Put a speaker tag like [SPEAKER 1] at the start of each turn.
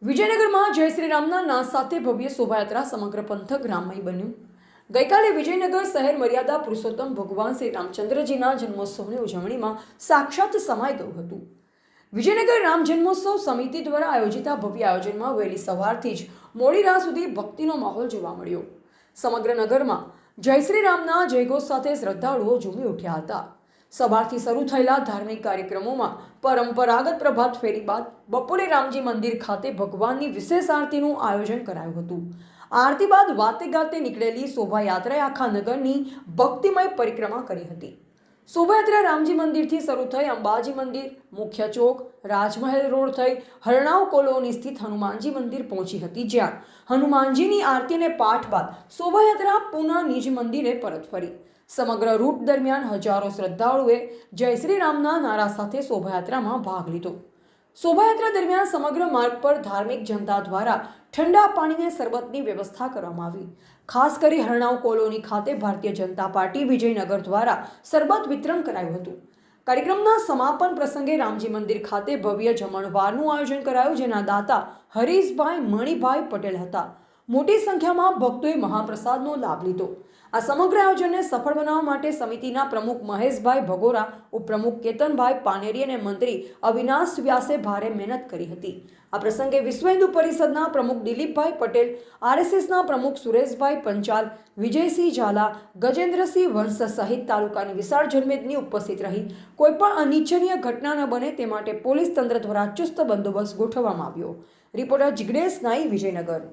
[SPEAKER 1] વિજયનગરમાં જય શ્રી રામના નાદ સાથે ભવ્ય શોભાયાત્રા સમગ્ર પંથક રામમય બન્યું। ગઈકાલે વિજયનગર શહેર મર્યાદા પુરુષોત્તમ ભગવાન શ્રી રામચંદ્રજીના જન્મોત્સવની ઉજવણીમાં સાક્ષાત સમાઈ ગયું હતું। વિજયનગર રામ જન્મોત્સવ સમિતિ દ્વારા આયોજિત આ ભવ્ય આયોજનમાં વહેલી સવારથી જ મોડી રાત સુધી ભક્તિનો માહોલ જોવા મળ્યો। સમગ્ર નગરમાં જય શ્રી રામના જયઘોષ સાથે શ્રદ્ધાળુઓ ઝૂમી ઉઠ્યા હતા। સવારથી શરૂ થયેલા ધાર્મિક કાર્યક્રમોમાં પરંપરાગત પ્રભાત ફેરી બાદ બપોરે રામજી મંદિર ખાતે ભગવાનની વિશેષ આરતીનું આયોજન કરાયું હતું। આરતી બાદ વાતે ગાતે નીકળેલી શોભાયાત્રાએ આખા નગરની ભક્તિમય પરિક્રમા કરી હતી। શોભાયાત્રા રામજી મંદિરથી શરૂ થઈ અંબાજી મંદિર, મુખ્ય ચોક, રાજમહેલ રોડ થઈ હરણાવ કોલોની સ્થિત હનુમાનજી મંદિર પહોંચી હતી, જ્યાં હનુમાનજીની આરતી અને પાઠ બાદ શોભાયાત્રા પુનઃ નિજ મંદિરે પરત ફરી। સમગ્ર રૂટ દરમિયાન હજારો શ્રદ્ધાળુઓએ જય શ્રી રામના નારા સાથે શોભાયાત્રામાં ભાગ લીધો। શોભાયાત્રા દરમિયાન સમગ્ર માર્ગ પર ધાર્મિક જનતા દ્વારા ઠંડા પાણીને શરબતની વ્યવસ્થા કરવામાં આવી। ખાસ કરી હરણાવ કોલોની ખાતે ભારતીય જનતા પાર્ટી વિજયનગર દ્વારા શરબત વિતરણ કરાયું હતું। કાર્યક્રમના સમાપન પ્રસંગે રામજી મંદિર ખાતે ભવ્ય જમણવારનું આયોજન કરાયું, જેના દાતા હરીશભાઈ મણિભાઈ પટેલ હતા। મોટી સંખ્યામાં ભક્તોએ મહાપ્રસાદનો લાભ લીધો। આ સમગ્ર આયોજનને સફળ બનાવવા માટે સમિતિના પ્રમુખ મહેશભાઈ ભગોરા, ઉપપ્રમુખ કેતનભાઈ પાનેરી અને મંત્રી અવિનાશ વ્યાસે ભારે મહેનત કરી હતી। આ પ્રસંગે વિશ્વ હિન્દુ પરિષદના પ્રમુખ દિલીપભાઈ પટેલ, RSSના પ્રમુખ સુરેશભાઈ પંચાલ, વિજયસિંહ ઝાલા, ગજેન્દ્રસિંહ વંશ સહિત તાલુકાની વિશાળ જનમેદની ઉપસ્થિત રહી કોઈપણ અનિચ્છનીય ઘટના ન બને તે માટે પોલીસ તંત્ર દ્વારા ચુસ્ત બંદોબસ્ત ગોઠવવામાં આવ્યો। રિપોર્ટર જિગ્નેશ નાઈ, વિજયનગર।